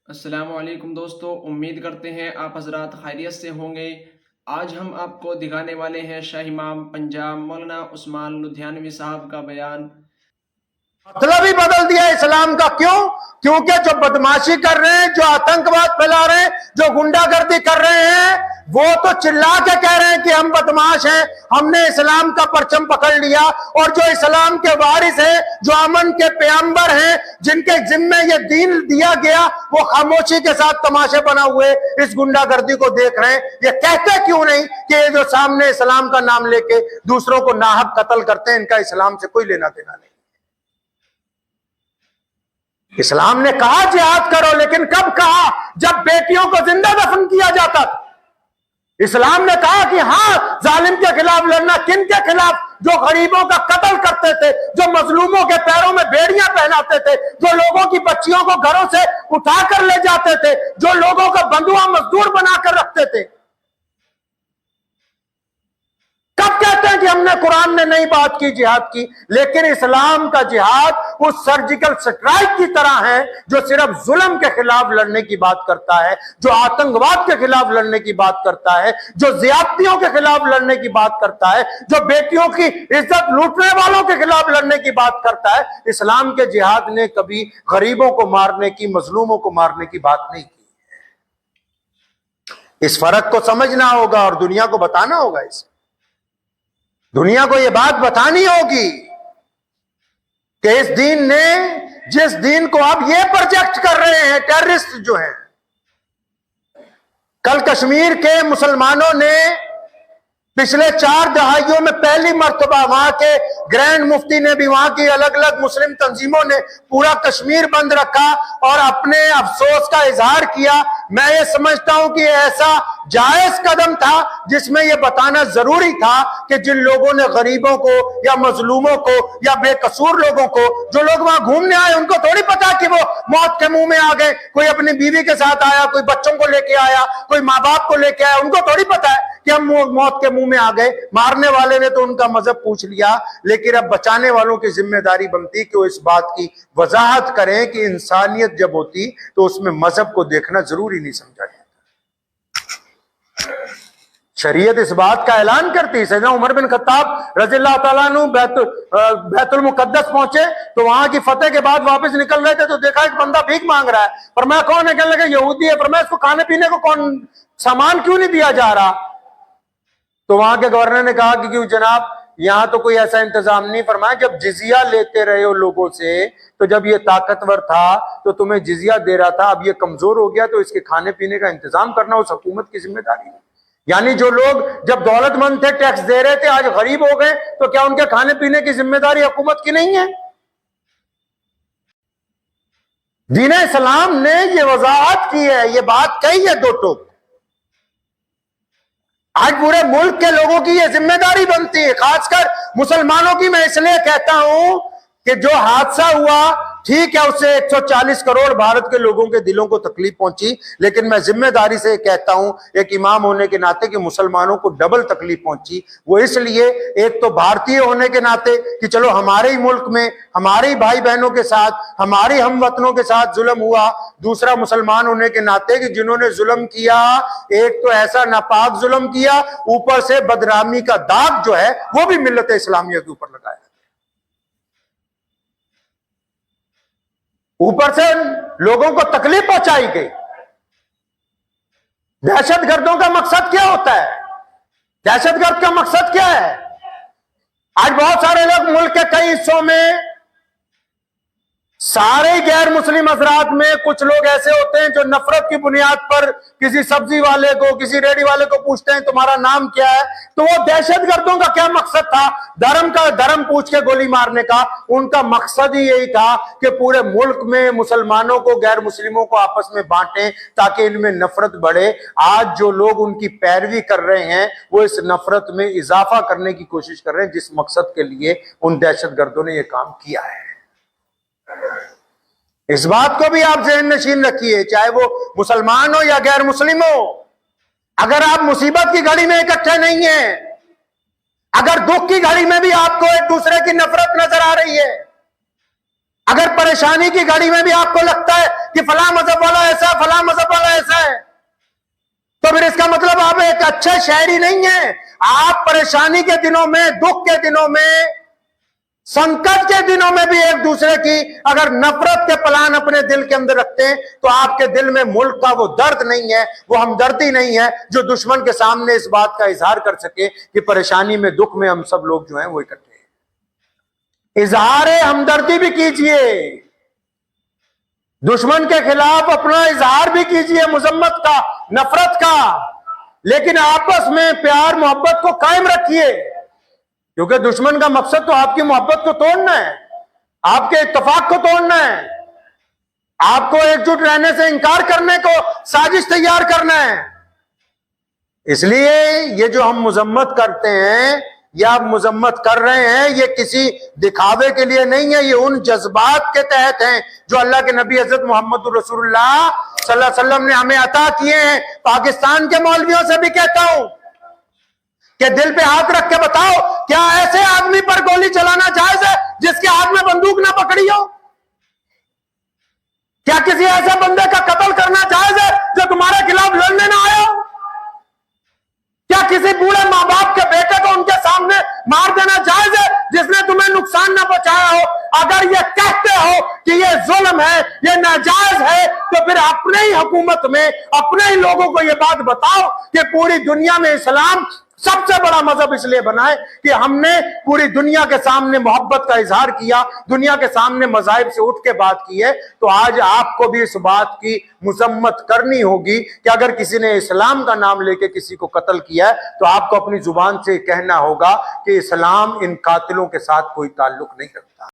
अस्सलाम वालेकुम दोस्तों, उम्मीद करते हैं आप हजरात खैरियत से होंगे। आज हम आपको दिखाने वाले हैं शाही इमाम पंजाब मौलाना उस्मान लुधियानवी साहब का बयान। मतलब ही बदल दिया इस्लाम का। क्यों? क्योंकि जो बदमाशी कर रहे हैं, जो आतंकवाद फैला रहे हैं, जो गुंडागर्दी कर रहे हैं, वो तो चिल्ला के कह रहे हैं कि हम बदमाश हैं, हमने इस्लाम का परचम पकड़ लिया। और जो इस्लाम के वारिस हैं, जो अमन के पैगंबर हैं, जिनके जिम्मे ये दीन दिया गया, वो खामोशी के साथ तमाशे बना हुए इस गुंडागर्दी को देख रहे हैं। ये कहते क्यों नहीं कि ये जो सामने इस्लाम का नाम लेके दूसरों को नाहक कत्ल करते हैं, इनका इस्लाम से कोई लेना देना नहीं। इस्लाम ने कहा जिहाद करो, लेकिन कब कहा? जब बेटियों को जिंदा दफन किया जाता था। इस्लाम ने कहा कि हाँ, जालिम के खिलाफ लड़ना। किन के खिलाफ? जो गरीबों का कत्ल करते थे, जो मजलूमों के पैरों में बेड़ियां पहनाते थे, जो लोगों की बच्चियों को घरों से उठाकर ले जाते थे, जो लोगों को बंधुआ मजदूर बनाकर रखते थे। कब कहते हैं कि हमने कुरान में नहीं बात की जिहाद की? लेकिन इस्लाम का जिहाद उस सर्जिकल स्ट्राइक की तरह है जो सिर्फ जुल्म के खिलाफ लड़ने की बात करता है, जो आतंकवाद के खिलाफ लड़ने की बात करता है, जो ज्यादतियों के खिलाफ लड़ने की बात करता है, जो बेटियों की इज्जत लूटने वालों के खिलाफ लड़ने की बात करता है। इस्लाम के जिहाद ने कभी गरीबों को मारने की, मजलूमों को मारने की बात नहीं की। इस फर्क को समझना होगा और दुनिया को बताना होगा। इसे दुनिया को यह बात बतानी होगी कि इस दीन ने, जिस दीन को अब ये प्रोजेक्ट कर रहे हैं टेररिस्ट जो हैं, कल कश्मीर के मुसलमानों ने पिछले 4 दहाइयों में पहली मर्तबा वहां के ग्रैंड मुफ्ती ने भी, वहां की अलग अलग मुस्लिम तंजीमों ने पूरा कश्मीर बंद रखा और अपने अफसोस का इजहार किया। मैं ये समझता हूं कि ऐसा जायज कदम था जिसमें यह बताना जरूरी था कि जिन लोगों ने गरीबों को या मजलूमों को या बेकसूर लोगों को, जो लोग वहां घूमने आए, उनको थोड़ी पता कि वो मौत के मुंह में आ गए। कोई अपनी बीवी के साथ आया, कोई बच्चों को लेके आया, कोई माँ बाप को लेके आया, उनको थोड़ी पता है कि हम मौत के मुंह में आ गए। मारने वाले ने तो उनका मजहब पूछ लिया, लेकिन अब बचाने वालों की जिम्मेदारी बनती कि वो इस बात की वजाहत करें कि इंसानियत जब होती तो उसमें मजहब को देखना जरूरी नहीं समझा जाता। शरीयत इस बात का ऐलान करती। सैयदना उमर बिन खत्ताब रज़ियल्लाहु ताला अन्हु बैतुल मुकद्दस पहुंचे तो वहां की फतेह के बाद वापस निकल रहे थे तो देखा एक बंदा भीख मांग रहा है। फरमाया कौन है? कहने लगे यहूदी है। फरमाया इसको खाने पीने को कौन सामान क्यों नहीं दिया जा रहा? तो वहां के गवर्नर ने कहा कि क्यों जनाब, यहां तो कोई ऐसा इंतजाम नहीं। फरमाया जब जिजिया लेते रहे हो लोगों से, तो जब ये ताकतवर था तो तुम्हें जिजिया दे रहा था, अब ये कमजोर हो गया तो इसके खाने पीने का इंतजाम करना उस हुकूमत की जिम्मेदारी है। यानी जो लोग जब दौलतमंद थे, टैक्स दे रहे थे, आज गरीब हो गए, तो क्या उनके खाने पीने की जिम्मेदारी हुकूमत की नहीं है? दीन इस्लाम ने ये वजाहत की है, ये बात कही है दो टोक। आज पूरे मुल्क के लोगों की यह जिम्मेदारी बनती है, खासकर मुसलमानों की। मैं इसलिए कहता हूं कि जो हादसा हुआ, ठीक है, उससे 140 करोड़ भारत के लोगों के दिलों को तकलीफ पहुंची, लेकिन मैं जिम्मेदारी से कहता हूं एक इमाम होने के नाते कि मुसलमानों को डबल तकलीफ पहुंची। वो इसलिए, एक तो भारतीय होने के नाते कि चलो हमारे ही मुल्क में हमारे ही भाई बहनों के साथ, हमारे हमवतनों के साथ जुल्म हुआ। दूसरा मुसलमान होने के नाते कि जिन्होंने जुल्म किया, एक तो ऐसा नापाक जुल्म किया, ऊपर से बदनामी का दाग जो है वो भी मिल्लत इस्लामिया के ऊपर लगाया। ऊपर से लोगों को तकलीफ पहुंचाई गई। दहशतगर्दों का मकसद क्या होता है? दहशतगर्द का मकसद क्या है? आज बहुत सारे लोग मुल्क के कई हिस्सों में, सारे गैर मुस्लिम हजरात में कुछ लोग ऐसे होते हैं जो नफरत की बुनियाद पर किसी सब्जी वाले को, किसी रेडी वाले को पूछते हैं तुम्हारा नाम क्या है। तो वो दहशतगर्दों का क्या मकसद था? धर्म पूछ के गोली मारने का। उनका मकसद ही यही था कि पूरे मुल्क में मुसलमानों को, गैर मुस्लिमों को आपस में बांटें ताकि इनमें नफरत बढ़े। आज जो लोग उनकी पैरवी कर रहे हैं वो इस नफरत में इजाफा करने की कोशिश कर रहे हैं, जिस मकसद के लिए उन दहशतगर्दों ने यह काम किया है। इस बात को भी आप ज़हन नशीन रखिए, चाहे वो मुसलमान हो या गैर मुस्लिम हो। अगर आप मुसीबत की घड़ी में इकट्ठे नहीं हैं, अगर दुख की घड़ी में भी आपको एक दूसरे की नफरत नजर आ रही है, अगर परेशानी की घड़ी में भी आपको लगता है कि फला मजहब वाला ऐसा, मतलब आप एक अच्छे शायरी नहीं है। आप परेशानी के दिनों में, दुख के दिनों में, संकट के दिनों में भी एक दूसरे की अगर नफरत के प्लान अपने दिल के अंदर रखते हैं तो आपके दिल में मुल्क का वो दर्द नहीं है, वो हमदर्दी नहीं है जो दुश्मन के सामने इस बात का इजहार कर सके कि परेशानी में, दुख में हम सब लोग जो हैं वो इकट्ठे हैं। इजहार हमदर्दी भी कीजिए, दुश्मन के खिलाफ अपना इजहार भी कीजिए, मुजम्मत का, नफरत का, लेकिन आपस में प्यार मोहब्बत को कायम रखिए, क्योंकि दुश्मन का मकसद तो आपकी मोहब्बत को तोड़ना है, आपके इत्तेफाक को तोड़ना है, आपको एकजुट रहने से इंकार करने को साजिश तैयार करना है। इसलिए ये जो हम मुजम्मत करते हैं या आप मुजम्मत कर रहे हैं, ये किसी दिखावे के लिए नहीं है, ये उन जज्बात के तहत हैं जो अल्लाह के नबी हजरत मोहम्मद रसूलुल्लाह सल्लल्लाहु अलैहि वसल्लम ने हमें अता किए हैं। पाकिस्तान के मौलवियों से भी कहता हूं कि दिल पे हाथ रख के बताओ, क्या ऐसे आदमी पर गोली चलाना जायज है जिसके हाथ में बंदूक ना पकड़ी हो? क्या किसी ऐसे बंदे का कत्ल करना जायज है जो तुम्हारे खिलाफ लड़ने ना आया हो? क्या किसी बूढ़े मां बाप के बेटे को उनके सामने मार देना जायज है जिसने तुम्हें नुकसान ना पहुंचाया हो? अगर ये कहते हो कि ये जुल्म है, ये नाजायज है, तो फिर अपने ही हुकूमत में अपने ही लोगों को ये बात बताओ कि पूरी दुनिया में इस्लाम सबसे बड़ा मजहब इसलिए बना है कि हमने पूरी दुनिया के सामने मोहब्बत का इजहार किया, दुनिया के सामने मज़ाहिब से उठ के बात की है। तो आज आपको भी इस बात की मुजम्मत करनी होगी कि अगर किसी ने इस्लाम का नाम लेके किसी को कत्ल किया है तो आपको अपनी जुबान से कहना होगा कि इस्लाम इन कातिलों के साथ कोई ताल्लुक नहीं रखता।